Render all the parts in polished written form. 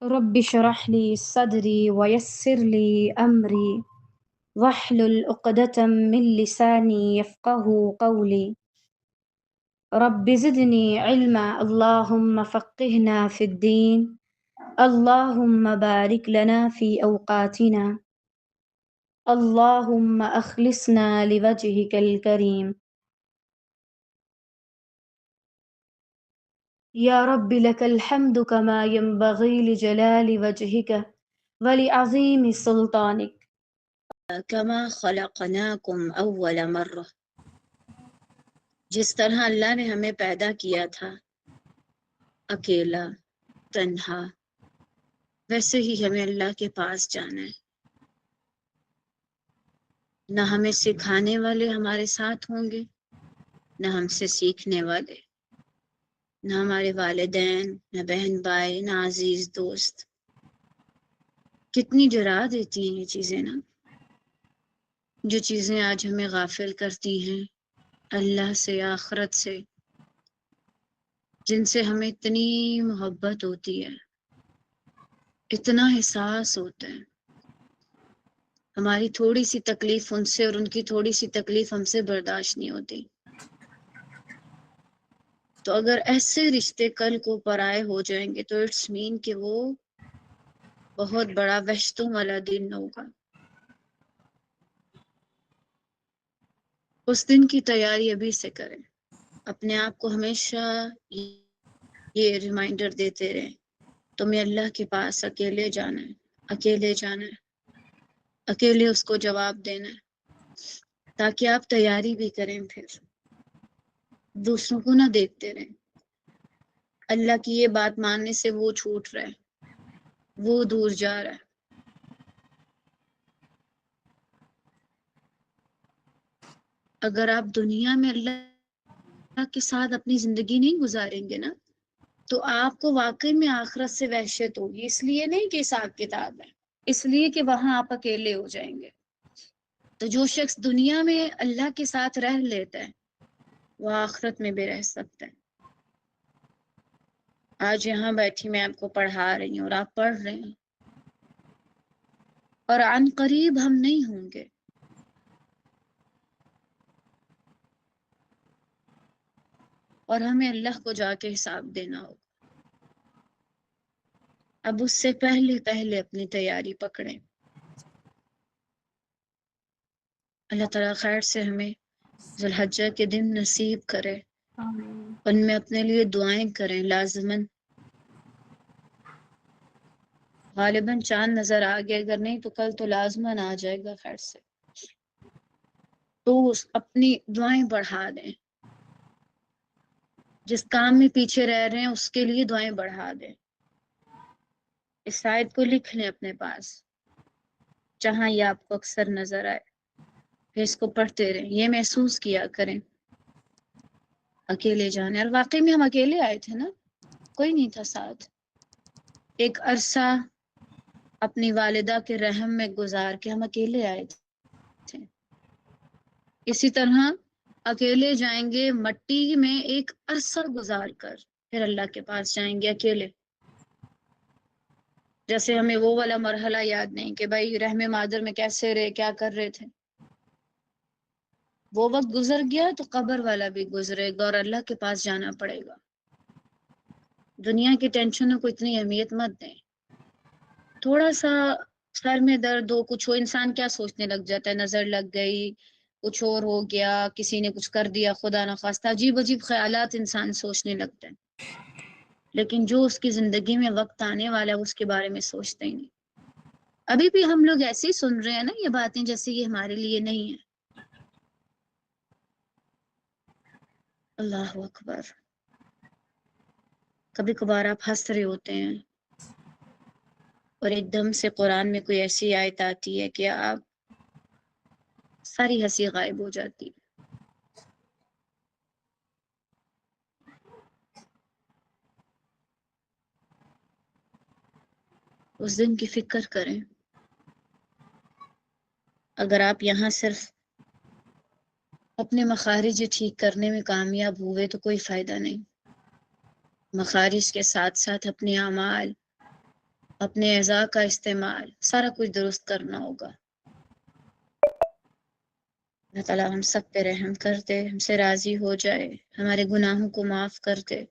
رب اشرح لي صدري ويسر لي أمري واحلل عقدة من لساني يفقه قولي. رب زدني علما، اللهم فقهنا في الدين، اللهم بارك لنا في أوقاتنا، اللهم أخلصنا لوجهك الكريم. يا رب لك الحمد كما ينبغي لجلال وجهك ولعظيم سلطانك. کما خلقناکم اول مرہ، جس طرح اللہ نے ہمیں پیدا کیا تھا اکیلا تنہا، ویسے ہی ہمیں اللہ کے پاس جانا ہے۔ نہ ہمیں سکھانے والے ہمارے ساتھ ہوں گے، نہ ہم سے سیکھنے والے، نہ ہمارے والدین، نہ بہن بھائی، نہ عزیز دوست۔ کتنی ڈرا دیتی ہیں یہ چیزیں نا، جو چیزیں آج ہمیں غافل کرتی ہیں اللہ سے، آخرت سے، جن سے ہمیں اتنی محبت ہوتی ہے، اتنا احساس ہوتا ہے۔ ہماری تھوڑی سی تکلیف ان سے اور ان کی تھوڑی سی تکلیف ہم سے برداشت نہیں ہوتی۔ تو اگر ایسے رشتے کل کو پرائے ہو جائیں گے تو اٹس مین کہ وہ بہت بڑا وحشتوں والا دن ہوگا۔ اس دن کی تیاری ابھی سے کریں، اپنے آپ کو ہمیشہ یہ ریمائنڈر دیتے رہیں تمہیں اللہ کے پاس اکیلے جانا ہے، اکیلے جانا ہے، اکیلے اس کو جواب دینا ہے، تاکہ آپ تیاری بھی کریں، پھر دوسروں کو نہ دیکھتے رہیں۔ اللہ کی یہ بات ماننے سے وہ چھوٹ رہا ہے، وہ دور جا رہا ہے۔ اگر آپ دنیا میں اللہ کے ساتھ اپنی زندگی نہیں گزاریں گے نا، تو آپ کو واقعی میں آخرت سے وحشت ہوگی۔ اس لیے نہیں کہ حساب کتاب ہے، اس لیے کہ وہاں آپ اکیلے ہو جائیں گے۔ تو جو شخص دنیا میں اللہ کے ساتھ رہ لیتا ہے وہ آخرت میں بھی رہ سکتا ہے۔ آج یہاں بیٹھی میں آپ کو پڑھا رہی ہوں اور آپ پڑھ رہے ہیں، اور عن قریب ہم نہیں ہوں گے۔ اور ہمیں اللہ کو جا کے حساب دینا ہوگا۔ اب اس سے پہلے اپنی تیاری پکڑیں۔ اللہ تعالیٰ خیر سے ہمیں ذی الحجہ کے دن نصیب کرے، ان میں اپنے لیے دعائیں کریں لازماً۔ غالباً چاند نظر آ گیا، اگر نہیں تو کل تو لازماً آ جائے گا خیر سے۔ تو اپنی دعائیں بڑھا دیں، جس کام میں پیچھے رہ رہے ہیں اس کے لیے دعائیں بڑھا دیں۔ اس آیت کو لکھ لیں اپنے پاس، جہاں یہ آپ کو اکثر نظر آئے، پھر اس کو پڑھتے رہیں۔ یہ محسوس کیا کریں اکیلے جانے، اور واقعی میں ہم اکیلے آئے تھے نا، کوئی نہیں تھا ساتھ۔ ایک عرصہ اپنی والدہ کے رحم میں گزار کے ہم اکیلے آئے تھے۔ اسی طرح اکیلے جائیں گے مٹی میں ایک عرصہ گزار کر، پھر اللہ کے پاس جائیں گے اکیلے۔ جیسے ہمیں وہ والا مرحلہ یاد نہیں کہ بھائی رحم مادر میں کیسے رہے، کیا کر رہے تھے، وہ وقت گزر گیا تو قبر والا بھی گزرے گا اور اللہ کے پاس جانا پڑے گا۔ دنیا کی ٹینشنوں کو اتنی اہمیت مت دیں۔ تھوڑا سا سر میں درد ہو، کچھ ہو، انسان کیا سوچنے لگ جاتا ہے، نظر لگ گئی، کچھ اور ہو گیا، کسی نے کچھ کر دیا، خدا نخواستہ عجیب عجیب خیالات انسان سوچنے لگتا ہے۔ لیکن جو اس کی زندگی میں وقت آنے والا ہے اس کے بارے میں سوچتے ہی نہیں۔ ابھی بھی ہم لوگ ایسے ہی سن رہے ہیں نا یہ باتیں جیسے یہ ہمارے لیے نہیں ہے۔ اللہ اکبر۔ کبھی کبھار آپ ہنس رہے ہوتے ہیں اور ایک دم سے قرآن میں کوئی ایسی آیت آتی ہے کہ آپ ساری ہنسی غائب ہو جاتی ہے۔ اس دن کی فکر کریں۔ اگر آپ یہاں صرف اپنے مخارج ٹھیک کرنے میں کامیاب ہوئے تو کوئی فائدہ نہیں۔ مخارج کے ساتھ ساتھ اپنے اعمال اپنے اعضاء کا استعمال، سارا کچھ درست کرنا ہوگا۔ اللہ تعالیٰ ہم سب پہ رحم کر دے، ہم سے راضی ہو جائے، ہمارے گناہوں کو معاف کر دے،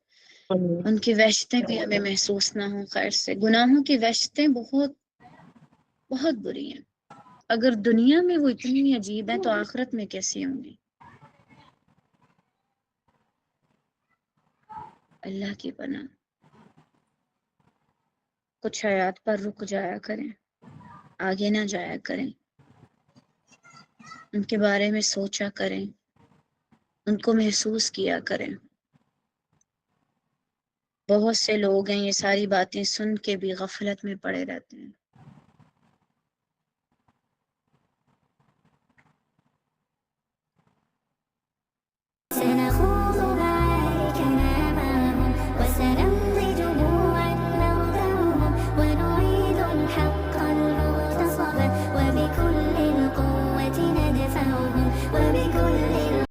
ان کی وحشتیں بھی ہمیں محسوس نہ ہوں خیر سے۔ گناہوں کی وحشتیں بہت بہت بری ہیں، اگر دنیا میں وہ اتنی عجیب ہیں تو آخرت میں کیسی ہوں گی؟ اللہ کی پناہ۔ کچھ حیات پر رک جایا کریں، آگے نہ جایا کریں، ان کے بارے میں سوچا کریں، ان کو محسوس کیا کریں۔ بہت سے لوگ ہیں یہ ساری باتیں سن کے بھی غفلت میں پڑے رہتے ہیں۔